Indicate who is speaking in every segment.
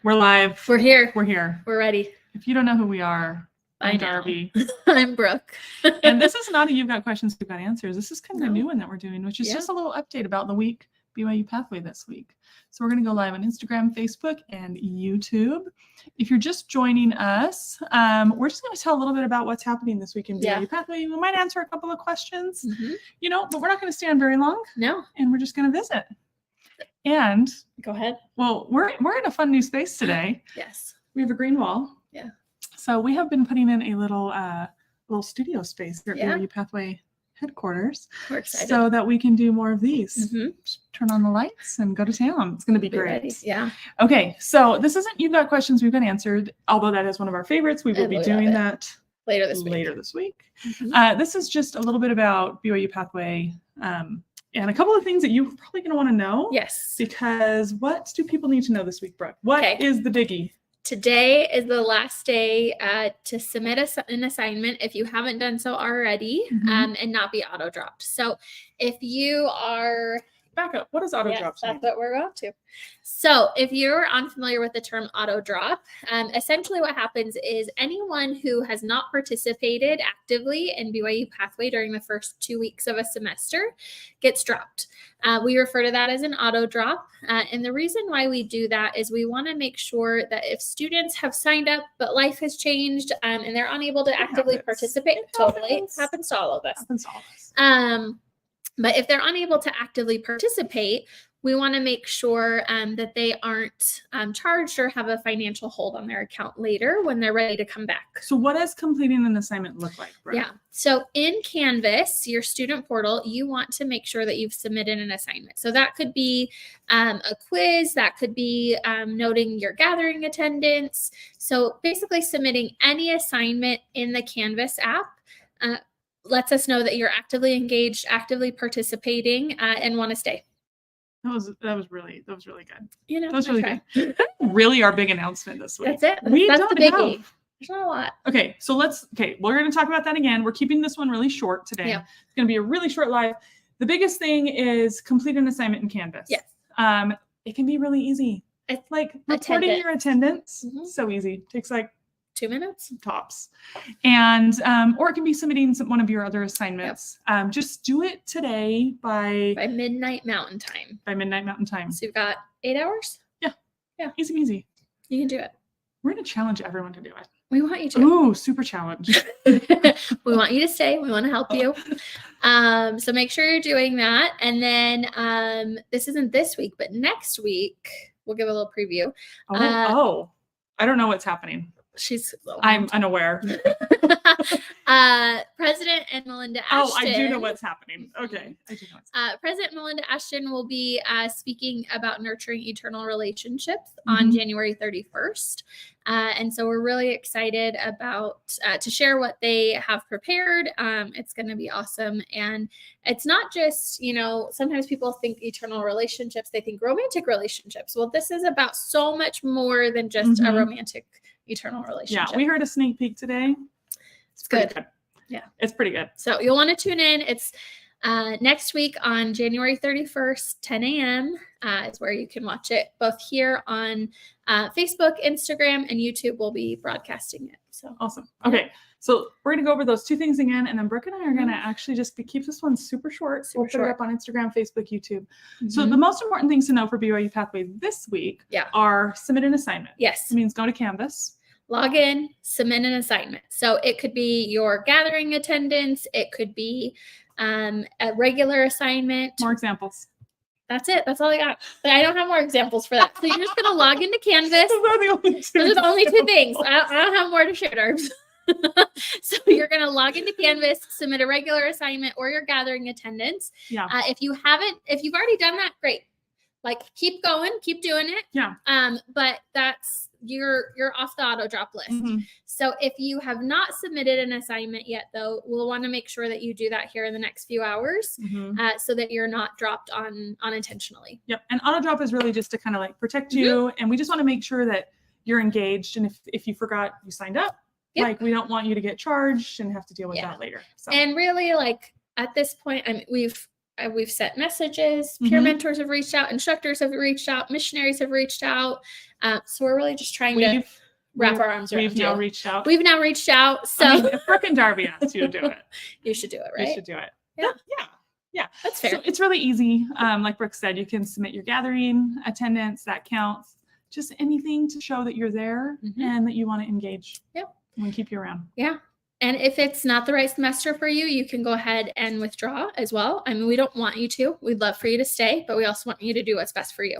Speaker 1: We're live.
Speaker 2: We're here.
Speaker 1: We're here.
Speaker 2: We're ready.
Speaker 1: If you don't know who we are, I'm Darby.
Speaker 2: I'm Brooke.
Speaker 1: And this is not a You've Got Questions, You've Got Answers. This is kind of a new one that we're doing, which is just a little update about the week, BYU-Pathway this week. So we're going to go live on Instagram, Facebook, and YouTube. If you're just joining us, we're just going to tell a little bit about what's happening this week in BYU-Pathway. We might answer a couple of questions, but we're not going to stay on very long.
Speaker 2: No.
Speaker 1: And we're just going to visit. And
Speaker 2: go ahead.
Speaker 1: Well, we're in a fun new space today.
Speaker 2: Yes.
Speaker 1: We have a green wall.
Speaker 2: Yeah.
Speaker 1: So we have been putting in a little studio space here at BYU-Pathway headquarters.
Speaker 2: We're excited.
Speaker 1: So that we can do more of these. Just turn on the lights and go to town. It's going to be great.
Speaker 2: Ready. Yeah.
Speaker 1: Okay. So this isn't You've Got Questions, We've Got Answered, although that is one of our favorites. We will be doing that
Speaker 2: later this week.
Speaker 1: This is just a little bit about BYU-Pathway. And a couple of things that you're probably going to want to know.
Speaker 2: Yes.
Speaker 1: Because what do people need to know this week, Brooke? What is the biggie?
Speaker 2: Today is the last day to submit an assignment if you haven't done so already and not be auto-dropped. So if you are...
Speaker 1: Back up. What is auto-drop?
Speaker 2: That's what we're going to. So if you're unfamiliar with the term auto-drop, essentially what happens is anyone who has not participated actively in BYU-Pathway during the first 2 weeks of a semester gets dropped. We refer to that as an auto-drop. And the reason why we do that is we want to make sure that if students have signed up, but life has changed and they're unable to actively participate, it happens to all of us. But if they're unable to actively participate, we want to make sure that they aren't charged or have a financial hold on their account later when they're ready to come back.
Speaker 1: So what does completing an assignment look like, Brooke?
Speaker 2: Yeah. So in Canvas, your student portal, you want to make sure that you've submitted an assignment. So that could be a quiz, that could be noting your gathering attendance. So basically submitting any assignment in the Canvas app lets us know that you're actively engaged, actively participating, and want to stay.
Speaker 1: That was really good.
Speaker 2: You know,
Speaker 1: that was really good. That's really our big announcement this week.
Speaker 2: That's it. That's the biggie. There's not a lot.
Speaker 1: Okay, so we're going to talk about that again. We're keeping this one really short today. Yeah. It's going to be a really short live. The biggest thing is complete an assignment in Canvas.
Speaker 2: Yes.
Speaker 1: It can be really easy. It's like reporting your attendance. So easy. Takes like
Speaker 2: 2 minutes
Speaker 1: tops. And or it can be submitting one of your other assignments. Just do it today by
Speaker 2: midnight Mountain Time.
Speaker 1: So
Speaker 2: you've got 8 hours?
Speaker 1: Yeah. Easy peasy.
Speaker 2: You can do it.
Speaker 1: We're going to challenge everyone to do it.
Speaker 2: We want you to.
Speaker 1: Ooh, super challenge.
Speaker 2: We want you to stay. We want to help you. So make sure you're doing that. And then this isn't this week, but next week, we'll give a little preview.
Speaker 1: I don't know what's happening. I'm unaware.
Speaker 2: President and Melinda Ashton.
Speaker 1: I do know what's happening. Okay. I do know
Speaker 2: President Melinda Ashton will be speaking about nurturing eternal relationships on January 31st. And so we're really excited about to share what they have prepared. It's going to be awesome. And it's not just, sometimes people think eternal relationships, they think romantic relationships. Well, this is about so much more than just a romantic eternal relationship.
Speaker 1: Yeah, we heard a sneak peek today.
Speaker 2: It's good.
Speaker 1: Yeah, it's pretty good.
Speaker 2: So you'll want to tune in. It's next week on January 31st, 10 a.m. Is where you can watch it, both here on Facebook, Instagram, and YouTube. Will be broadcasting it. So
Speaker 1: awesome. Okay, so we're going to go over those two things again, and then Brooke and I are going to actually just keep this one super short. We'll put it up on Instagram, Facebook, YouTube. So the most important things to know for BYU-Pathway this week are submit an assignment.
Speaker 2: Yes.
Speaker 1: It means go to Canvas.
Speaker 2: Log in, submit an assignment. So it could be your gathering attendance. It could be a regular assignment.
Speaker 1: More examples.
Speaker 2: That's it. That's all I got. But I don't have more examples for that. So you're just going to log into Canvas. Those are the only two things. I don't have more to share, Darbs. So you're going to log into Canvas, submit a regular assignment or your gathering attendance.
Speaker 1: Yeah.
Speaker 2: If you've already done that, great. Keep going, keep doing it.
Speaker 1: Yeah.
Speaker 2: But that's you're off the auto drop list. So if you have not submitted an assignment yet, though, we'll want to make sure that you do that here in the next few hours so that you're not dropped unintentionally.
Speaker 1: Yep. And auto drop is really just to kind of protect you. And we just want to make sure that you're engaged. And if you forgot you signed up, we don't want you to get charged and have to deal with that later. So.
Speaker 2: And really at this point, we've we've sent messages, peer
Speaker 1: Mhm.
Speaker 2: mentors have reached out, instructors have reached out, missionaries have reached out. So we're really just trying to wrap our arms around
Speaker 1: We've
Speaker 2: you.
Speaker 1: now reached out.
Speaker 2: We've now reached out. So
Speaker 1: I mean, if Brooke and Darby asked you to do it,
Speaker 2: you should do it, right?
Speaker 1: you should do it.
Speaker 2: Yeah.
Speaker 1: Yeah.
Speaker 2: That's fair.
Speaker 1: So it's really easy. Like Brooke said, you can submit your gathering attendance. That counts. Just anything to show that you're there and that you want to engage.
Speaker 2: Yep.
Speaker 1: And keep you around.
Speaker 2: Yeah. And if it's not the right semester for you, you can go ahead and withdraw as well. I mean, we don't want you to. We'd love for you to stay, but we also want you to do what's best for you.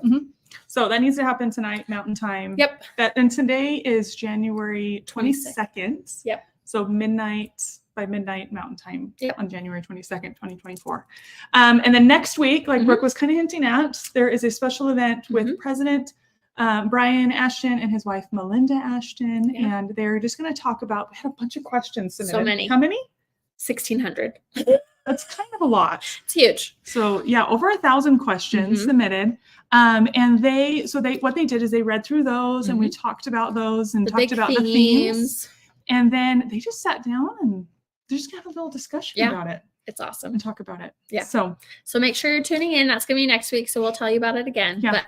Speaker 1: So that needs to happen tonight, Mountain Time.
Speaker 2: Yep.
Speaker 1: And today is January 22nd.
Speaker 2: Yep.
Speaker 1: So by midnight Mountain Time on January 22nd, 2024. And then next week, like Brooke was kind of hinting at, there is a special event with President Brian Ashton and his wife Melinda Ashton, and they're just going to talk about. We had a bunch of questions submitted.
Speaker 2: So many.
Speaker 1: How many?
Speaker 2: 1,600.
Speaker 1: That's kind of a lot.
Speaker 2: It's huge.
Speaker 1: So yeah, over 1,000 questions submitted. And what they did is they read through those, and we talked about those and talked about the themes. And then they just sat down and they're just gonna have a little discussion about it.
Speaker 2: It's awesome.
Speaker 1: And talk about it.
Speaker 2: Yeah.
Speaker 1: So
Speaker 2: make sure you're tuning in. That's going to be next week. So we'll tell you about it again.
Speaker 1: Yeah.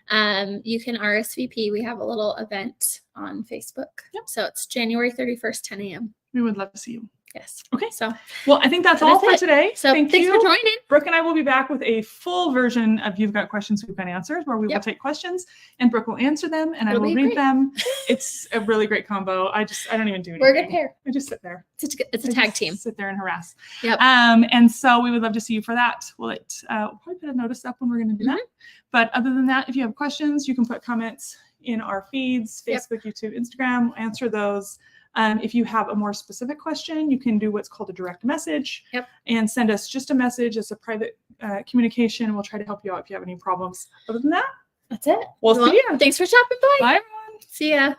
Speaker 2: But you can RSVP. We have a little event on Facebook. Yep. So it's January 31st, 10 a.m.
Speaker 1: We would love to see you.
Speaker 2: Yes.
Speaker 1: Okay.
Speaker 2: So,
Speaker 1: well, I think that's all for today.
Speaker 2: So thanks for joining.
Speaker 1: Brooke and I will be back with a full version of You've Got Questions, We've Got Answers, where we will take questions and Brooke will answer them and I will read them. It's a really great combo. I don't even do anything.
Speaker 2: We're a good pair.
Speaker 1: I just sit there.
Speaker 2: It's a tag team.
Speaker 1: Sit there and harass.
Speaker 2: Yep.
Speaker 1: And so we would love to see you for that. We'll probably put a notice up when we're going to do that. But other than that, if you have questions, you can put comments in our feeds, Facebook, YouTube, Instagram. We'll answer those. If you have a more specific question, you can do what's called a direct message and send us just a message as a private communication. We'll try to help you out if you have any problems. Other than that,
Speaker 2: that's it.
Speaker 1: We'll see you.
Speaker 2: Thanks for stopping by.
Speaker 1: Bye, everyone.
Speaker 2: See ya.